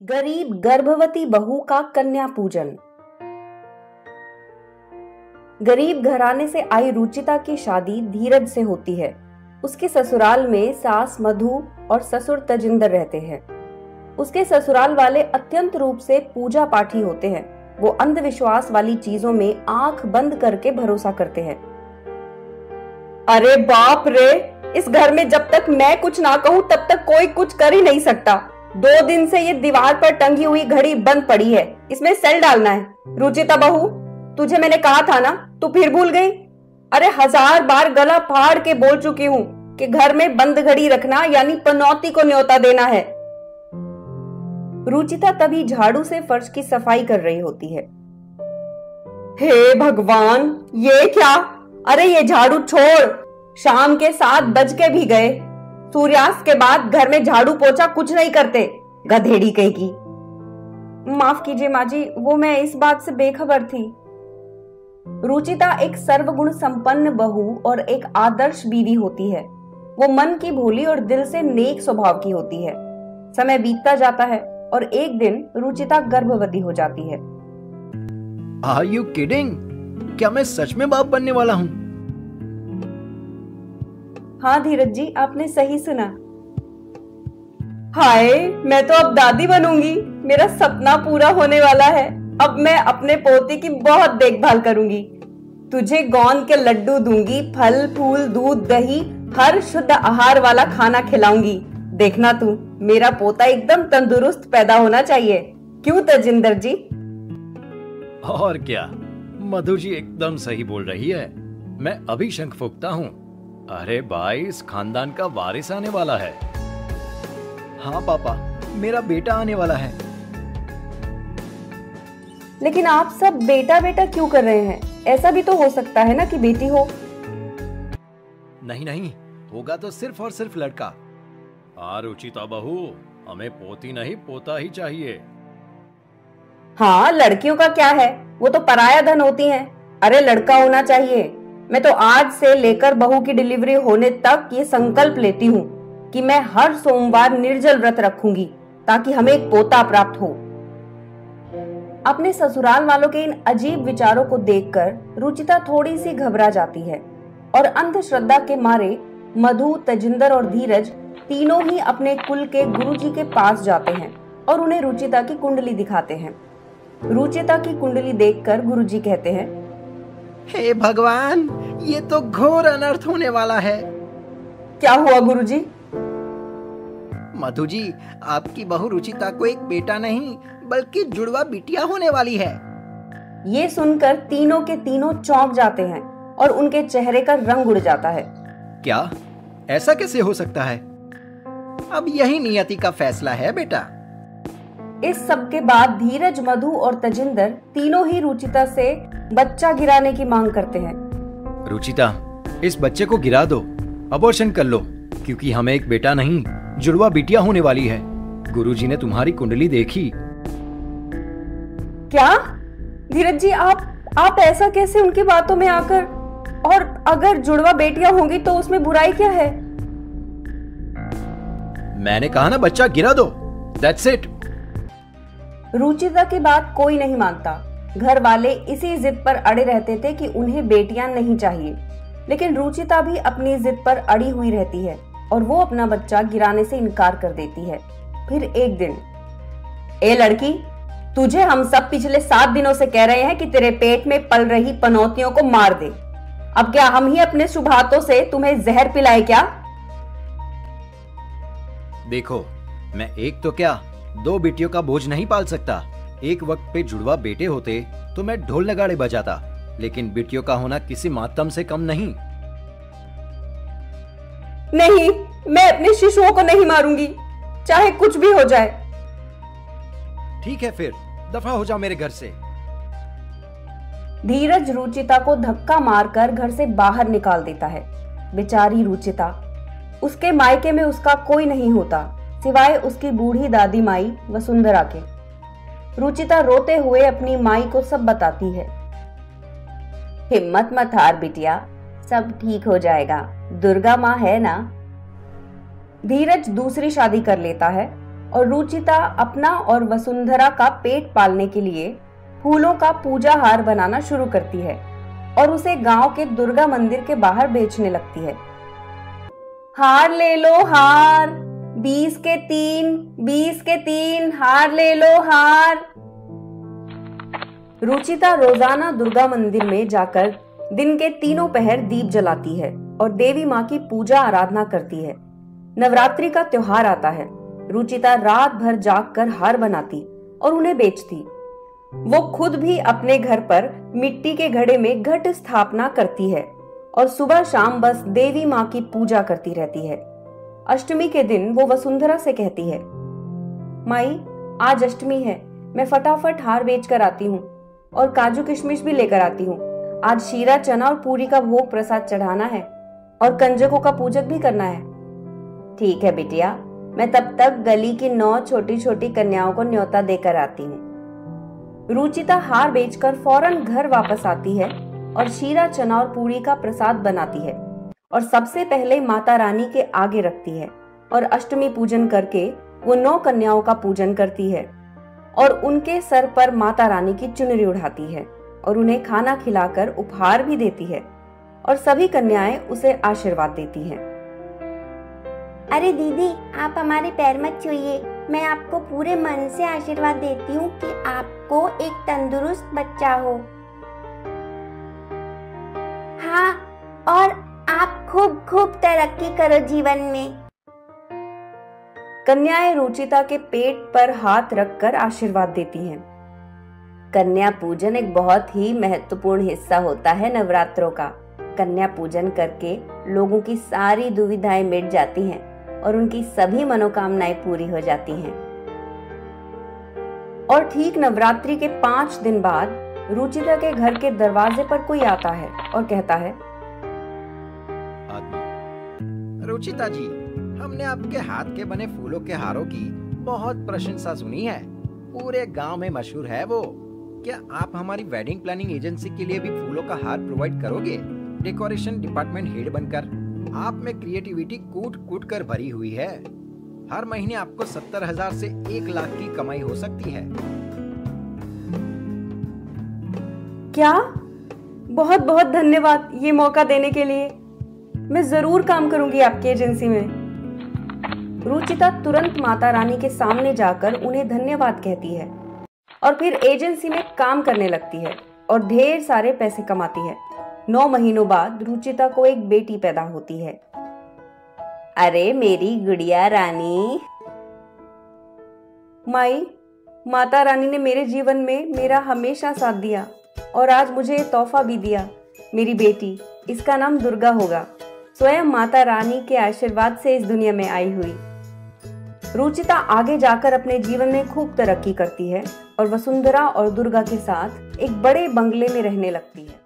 गरीब गर्भवती बहू का कन्या पूजन। गरीब घराने से आई रुचिता की शादी धीरज से होती है। उसके ससुराल में सास मधु और ससुर तजिंदर रहते हैं। उसके ससुराल वाले अत्यंत रूप से पूजा पाठी होते हैं। वो अंधविश्वास वाली चीजों में आंख बंद करके भरोसा करते हैं। अरे बाप रे, इस घर में जब तक मैं कुछ ना कहूं तब तक कोई कुछ कर ही नहीं सकता। 2 दिन से ये दीवार पर टंगी हुई घड़ी बंद पड़ी है, इसमें सेल डालना है। रुचिता बहू, तुझे मैंने कहा था ना, तू फिर भूल गई? अरे 1000 बार गला फाड़ के बोल चुकी हूँ कि घर में बंद घड़ी रखना यानी पनौती को न्योता देना है। रुचिता तभी झाड़ू से फर्श की सफाई कर रही होती है। हे भगवान, ये क्या? अरे ये झाड़ू छोड़, शाम के 7 बज के भी गए। सूर्यास्त के बाद घर में झाड़ू पोछा कुछ नहीं करते, गधेड़ी कहेगी। माफ कीजिए माँ जी, वो मैं इस बात से बेखबर थी। रुचिता एक सर्वगुण संपन्न बहू और एक आदर्श बीवी होती है। वो मन की भोली और दिल से नेक स्वभाव की होती है। समय बीतता जाता है और एक दिन रुचिता गर्भवती हो जाती है। Are you kidding? क्या मैं सच में बाप बनने वाला हूँ? हाँ धीरज जी, आपने सही सुना। हाय, मैं तो अब दादी बनूंगी। मेरा सपना पूरा होने वाला है। अब मैं अपने पोते की बहुत देखभाल करूंगी। तुझे गोंद के लड्डू दूंगी, फल फूल दूध दही हर शुद्ध आहार वाला खाना खिलाऊंगी। देखना तू, मेरा पोता एकदम तंदुरुस्त पैदा होना चाहिए। क्यों तजिंदर जी? और क्या, मधु जी एकदम सही बोल रही है। मैं अभी शंख फूंकता हूँ। अरे भाई, इस खानदान का वारिस आने वाला है। हाँ पापा, मेरा बेटा आने वाला है। लेकिन आप सब बेटा बेटा क्यों कर रहे हैं? ऐसा भी तो हो सकता है ना कि बेटी हो। नहीं नहीं, होगा तो सिर्फ और सिर्फ लड़का। रुचिता बहू, हमें पोती नहीं पोता ही चाहिए। हाँ, लड़कियों का क्या है, वो तो पराया धन होती हैं। अरे लड़का होना चाहिए। मैं तो आज से लेकर बहू की डिलीवरी होने तक ये संकल्प लेती हूँ कि मैं हर सोमवार निर्जल व्रत रखूंगी ताकि हमें एक पोता प्राप्त हो। अपने ससुराल वालों के इन अजीब विचारों को देखकर रुचिता थोड़ी सी घबरा जाती है और अंधश्रद्धा के मारे मधु, तजिंदर और धीरज तीनों ही अपने कुल के गुरुजी के पास जाते हैं और उन्हें रुचिता की कुंडली दिखाते हैं। रुचिता की कुंडली देखकर गुरुजी कहते हैं, हे भगवान, ये तो घोर अनर्थ होने वाला है। क्या हुआ गुरुजी? मधु जी, आपकी बहू रुचिता को एक बेटा नहीं बल्कि जुड़वा बिटिया होने वाली है। ये सुनकर तीनों के तीनों चौंक जाते हैं और उनके चेहरे का रंग उड़ जाता है। क्या? ऐसा कैसे हो सकता है? अब यही नियति का फैसला है बेटा। इस सब के बाद धीरज, मधु और तजिंदर तीनों ही रुचिता से बच्चा गिराने की मांग करते हैं। रुचिता, इस बच्चे को गिरा दो, अबॉर्शन कर लो, क्योंकि हमें एक बेटा नहीं जुड़वा बिटिया होने वाली है। गुरुजी ने तुम्हारी कुंडली देखी। क्या? धीरज जी, आप ऐसा कैसे उनकी बातों में आकर? और अगर जुड़वा बेटियां होंगी तो उसमें बुराई क्या है? मैंने कहा ना, बच्चा गिरा दो, दैट्स इट। रुचिता की बात कोई नहीं मानता। घर वाले इसी जिद पर अड़े रहते थे कि उन्हें बेटियां नहीं चाहिए, लेकिन रुचिता भी अपनी जिद पर अड़ी हुई रहती है और वो अपना बच्चा गिराने से इनकार कर देती है। फिर एक दिन, ए लड़की, तुझे हम सब पिछले 7 दिनों से कह रहे हैं कि तेरे पेट में पल रही पनौतियों को मार दे। अब क्या हम ही अपने शुभ हाथों से तुम्हें जहर पिलाए क्या? देखो, मैं एक तो क्या 2 बेटियों का बोझ नहीं पाल सकता। एक वक्त पे जुड़वा बेटे होते तो मैं ढोल नगाड़े बजाता, लेकिन बेटियों का होना किसी मातम से कम नहीं। नहीं, मैं अपने शिशुओं को नहीं मारूंगी, चाहे कुछ भी हो जाए। ठीक है, फिर दफा हो जाओ मेरे घर से। धीरज रुचिता को धक्का मारकर घर से बाहर निकाल देता है। बेचारी रुचिता, उसके मायके में उसका कोई नहीं होता सिवाय उसकी बूढ़ी दादी माई वसुंधरा के। रुचिता रोते हुए अपनी माई को सब बताती है। हिम्मत मत हार बिटिया, सब ठीक हो जाएगा, दुर्गा माँ है ना। धीरज दूसरी शादी कर लेता है और रुचिता अपना और वसुंधरा का पेट पालने के लिए फूलों का पूजा हार बनाना शुरू करती है और उसे गांव के दुर्गा मंदिर के बाहर बेचने लगती है। हार ले लो हार, 20 के 3, 20 के 3, हार ले लो हार। रुचिता रोजाना दुर्गा मंदिर में जाकर दिन के तीनों पहर दीप जलाती है और देवी माँ की पूजा आराधना करती है। नवरात्रि का त्योहार आता है। रुचिता रात भर जागकर हार बनाती और उन्हें बेचती। वो खुद भी अपने घर पर मिट्टी के घड़े में घट स्थापना करती है और सुबह शाम बस देवी माँ की पूजा करती रहती है। अष्टमी के दिन वो वसुंधरा से कहती है, माई आज अष्टमी है, मैं फटाफट हार बेच कर आती हूँ और काजू किशमिश भी लेकर आती हूँ। आज शीरा चना और पूरी का भोग प्रसाद चढ़ाना है और कंजकों का पूजक भी करना है। ठीक है बिटिया, मैं तब तक गली की 9 छोटी छोटी कन्याओं को न्योता देकर आती हूँ। रुचिता हार बेचकर फौरन घर वापस आती है और शीरा चना और पूरी का प्रसाद बनाती है और सबसे पहले माता रानी के आगे रखती है और अष्टमी पूजन करके वो 9 कन्याओं का पूजन करती है और उनके सर पर माता रानी की चुनरी उड़ाती है और उन्हें खाना खिलाकर उपहार भी देती है और सभी कन्याएं उसे आशीर्वाद देती हैं। अरे दीदी, आप हमारे पैर मत छूइए, मैं आपको पूरे मन से आशीर्वाद देती हूँ कि आपको एक तंदुरुस्त बच्चा हो। हाँ, और आप खूब खूब तरक्की करो जीवन में। कन्याएं रुचिता के पेट पर हाथ रखकर आशीर्वाद देती हैं। कन्या पूजन एक बहुत ही महत्वपूर्ण हिस्सा होता है नवरात्रों का। कन्या पूजन करके लोगों की सारी दुविधाएं मिट जाती हैं और उनकी सभी मनोकामनाएं पूरी हो जाती हैं। और ठीक नवरात्रि के 5 दिन बाद रुचिता के घर के दरवाजे पर कोई आता है और कहता है, रुचिता जी, हमने आपके हाथ के बने फूलों के हारों की बहुत प्रशंसा सुनी है। पूरे गांव में मशहूर है वो। क्या आप हमारी वेडिंग प्लानिंग एजेंसी के लिए भी फूलों का हार प्रोवाइड करोगे? डेकोरेशन डिपार्टमेंट हेड बनकर आप में क्रिएटिविटी कूट कूट कर भरी हुई है। हर महीने आपको 70,000 से 1 लाख की कमाई हो सकती है। क्या? बहुत बहुत धन्यवाद ये मौका देने के लिए। मैं जरूर काम करूंगी आपकी एजेंसी में। रुचिता तुरंत माता रानी के सामने जाकर उन्हें धन्यवाद कहती है और फिर एजेंसी में काम करने लगती है और ढेर सारे पैसे कमाती है। 9 महीनों बाद रुचिता को एक बेटी पैदा होती है। अरे मेरी गुड़िया रानी। माई, माता रानी ने मेरे जीवन में मेरा हमेशा साथ दिया और आज मुझे ये तोहफा भी दिया। मेरी बेटी, इसका नाम दुर्गा होगा। स्वयं माता रानी के आशीर्वाद से इस दुनिया में आई हुई। रुचिता आगे जाकर अपने जीवन में खूब तरक्की करती है और वसुंधरा और दुर्गा के साथ एक बड़े बंगले में रहने लगती है।